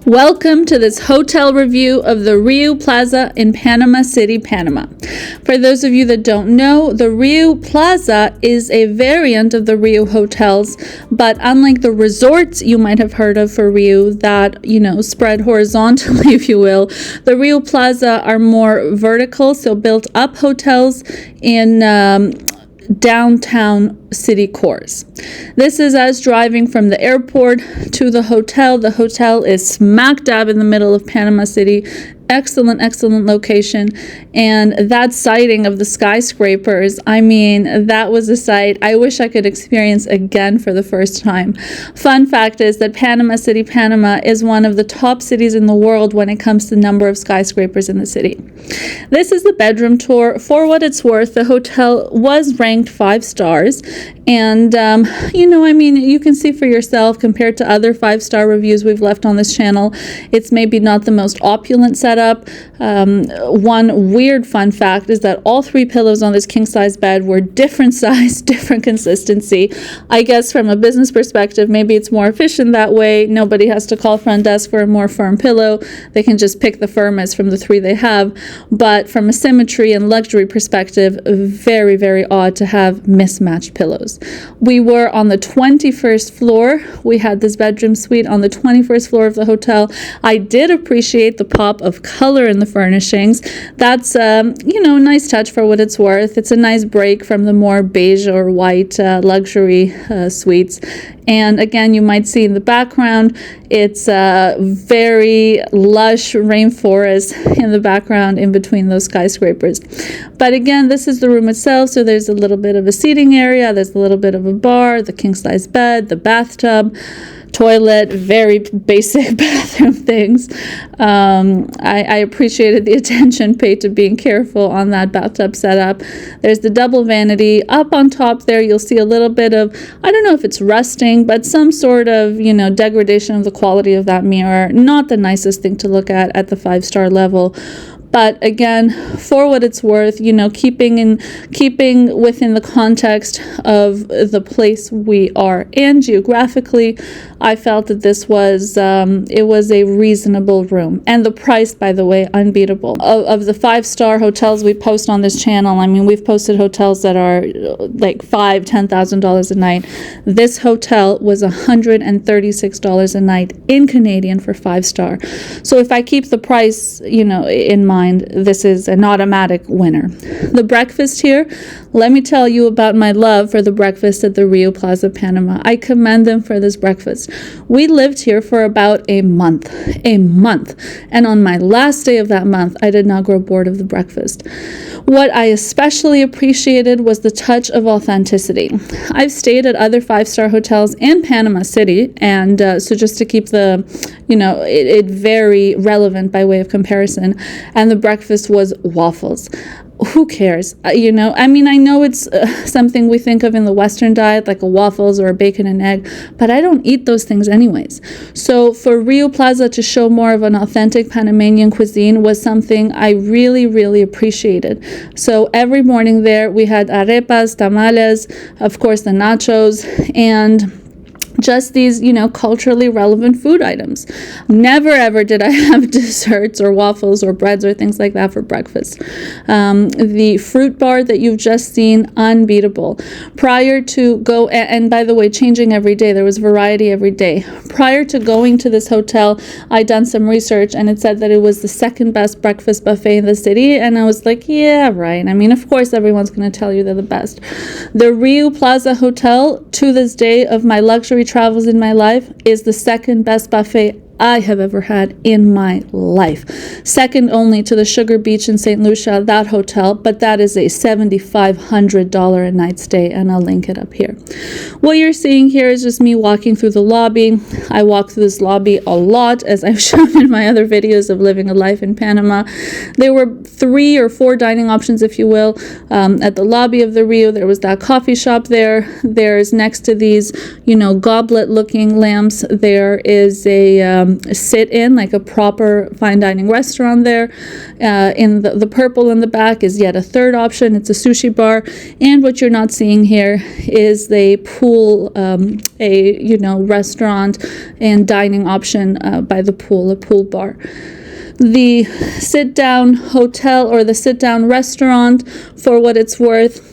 Welcome to this hotel review of the Riu Plaza in Panama City, Panama. For those of you that don't know, the Riu Plaza is a variant of the Riu hotels, but unlike the resorts you might have heard of for Riu that, spread horizontally, if you will, the Riu Plaza are more vertical, so built up hotels in downtown city cores. This is us driving from the airport to the hotel. The hotel is smack dab in the middle of Panama City. Excellent location. And that sighting of the skyscrapers, that was a sight I wish I could experience again for the first time. Fun fact is that Panama City, Panama is one of the top cities in the world when it comes to the number of skyscrapers in the city. This is the bedroom tour. For what it's worth, the hotel was ranked 5 stars. And, you can see for yourself compared to other 5-star reviews we've left on this channel, it's maybe not the most opulent setup. One weird fun fact is that all 3 pillows on this king-size bed were different size, different consistency. I guess from a business perspective, maybe it's more efficient that way. Nobody has to call front desk for a more firm pillow. They can just pick the firmest from the 3 they have. But from a symmetry and luxury perspective, very, very odd to have mismatched pillows. We were on the 21st floor. We had this bedroom suite on the 21st floor of the hotel. I did appreciate the pop of color in the furnishings. That's, a nice touch for what it's worth. It's a nice break from the more beige or white luxury suites. And again, you might see in the background, it's a very lush rainforest in the background in between those skyscrapers. But again, this is the room itself, so there's a little bit of a seating area, there's a little bit of a bar, the king-size bed, the bathtub, toilet, very basic bathroom things. I appreciated the attention paid to being careful on that bathtub setup. There's the double vanity. Up on top there, you'll see a little bit of, I don't know if it's rusting, but some sort of, degradation of the quality of that mirror. Not the nicest thing to look at the 5-star level. But again, for what it's worth, keeping within the context of the place we are in geographically, I felt that this was it was a reasonable room, and the price, by the way, unbeatable. Of the 5-star hotels we post on this channel, we've posted hotels that are like $5,000-$10,000 a night. This hotel was $136 a night in Canadian for 5-star. So if I keep the price, in mind, this is an automatic winner. The breakfast here, let me tell you about my love for the breakfast at the Riu Plaza Panama. I commend them for this breakfast. We lived here for about a month, and on my last day of that month, I did not grow bored of the breakfast. What I especially appreciated was the touch of authenticity. I've stayed at other 5-star hotels in Panama City, and so just to keep it very relevant by way of comparison, and the breakfast was waffles. Who cares? I know it's something we think of in the Western diet, like a waffles or a bacon and egg, but I don't eat those things anyways. So for Riu Plaza to show more of an authentic Panamanian cuisine was something I really, really appreciated. So every morning there, we had arepas, tamales, of course the nachos, and just these, culturally relevant food items. Never ever did I have desserts or waffles or breads or things like that for breakfast. The fruit bar that you've just seen, unbeatable. Prior to and by the way, changing every day, there was variety every day. Prior to going to this hotel, I'd done some research and it said that it was the 2nd best breakfast buffet in the city, and I was like, yeah, right. Of course everyone's going to tell you they're the best. The Riu Plaza Hotel, to this day of my luxury travels in my life, is the 2nd best buffet I have ever had in my life. Second only to the Sugar Beach in St. Lucia, that hotel, but that is a $7,500 a night stay, and I'll link it up here. What you're seeing here is just me walking through the lobby. I walk through this lobby a lot, as I've shown in my other videos of living a life in Panama. There were 3 or 4 dining options, if you will, at the lobby of the Rio. There was that coffee shop there. There's next to these, goblet-looking lamps, there is a sit in, like a proper fine dining restaurant there. In the purple in the back is yet a third option. It's a sushi bar. And what you're not seeing here is the pool, restaurant and dining option by the pool, a pool bar. The sit-down hotel or the sit-down restaurant, for what it's worth,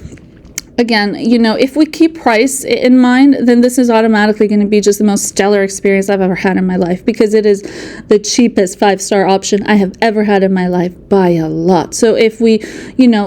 again, if we keep price in mind, then this is automatically going to be just the most stellar experience I've ever had in my life, because it is the cheapest 5-star option I have ever had in my life by a lot. So if we,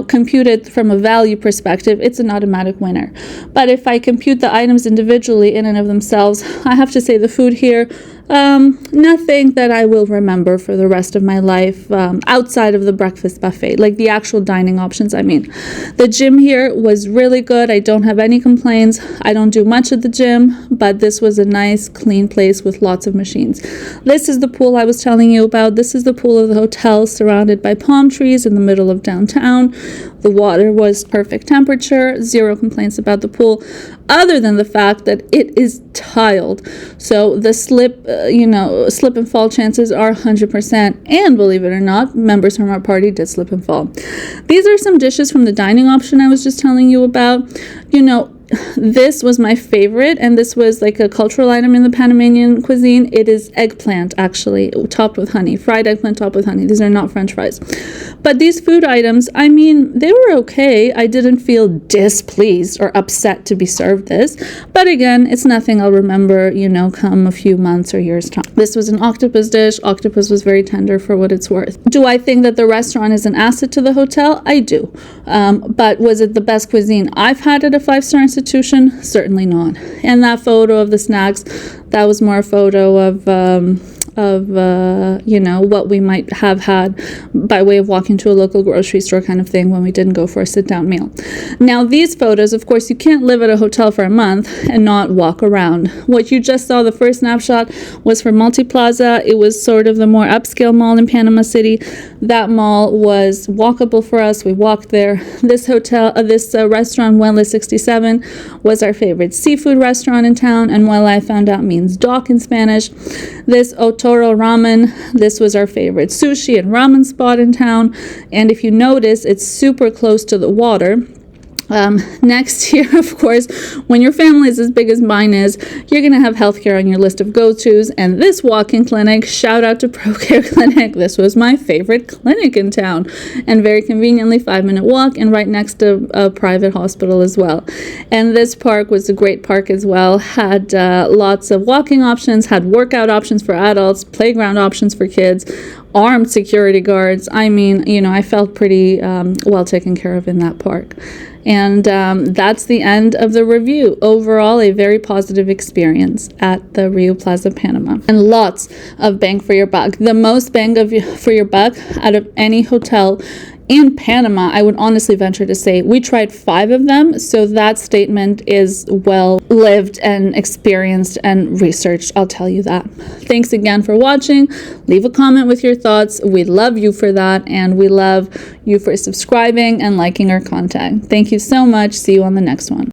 compute it from a value perspective, it's an automatic winner. But if I compute the items individually in and of themselves, I have to say the food here, nothing that I will remember for the rest of my life, outside of the breakfast buffet, like the actual dining options. I mean, the gym here was really good. I don't have any complaints. I don't do much at the gym, but this was a nice, clean place with lots of machines. This is the pool I was telling you about. This is the pool of the hotel, surrounded by palm trees in the middle of downtown. The water was perfect temperature, zero complaints about the pool, other than the fact that it is tiled. So the slip and fall chances are 100%. And believe it or not, members from our party did slip and fall. These are some dishes from the dining option I was just telling you about. This was my favorite, and this was like a cultural item in the Panamanian cuisine. It is eggplant, actually, topped with honey. Fried eggplant topped with honey. These are not French fries. But these food items, I mean, they were okay. I didn't feel displeased or upset to be served this. But again, it's nothing I'll remember, come a few months or years' time. This was an octopus dish. Octopus was very tender, for what it's worth. Do I think that the restaurant is an asset to the hotel? I do. But was it the best cuisine I've had at a 5-star institution? Certainly not. And that photo of the snacks, that was more a photo of what we might have had by way of walking to a local grocery store kind of thing when we didn't go for a sit-down meal. Now, these photos, of course, you can't live at a hotel for a month and not walk around. What you just saw, the first snapshot, was for Multiplaza. It was sort of the more upscale mall in Panama City. That mall was walkable for us. We walked there. This restaurant, Muelle 67, was our favorite seafood restaurant in town, and Muelle, I found out, means dock in Spanish. This Otoro Ramen, this was our favorite sushi and ramen spot in town, and if you notice, it's super close to the water. Next here, of course, when your family is as big as mine is, you're going to have healthcare on your list of go-tos. And this walk-in clinic, shout out to ProCare Clinic. This was my favorite clinic in town, and very conveniently 5-minute walk and right next to a private hospital as well. And this park was a great park as well. Had lots of walking options, had workout options for adults, playground options for kids, armed security guards. I mean, I felt pretty well taken care of in that park. And that's the end of the review. Overall, a very positive experience at the Riu Plaza Panama. And lots of bang for your buck. The most bang for your buck out of any hotel in Panama, I would honestly venture to say. We tried 5 of them, so that statement is well lived and experienced and researched, I'll tell you that. Thanks again for watching. Leave a comment with your thoughts. We love you for that, and we love you for subscribing and liking our content. Thank you so much. See you on the next one.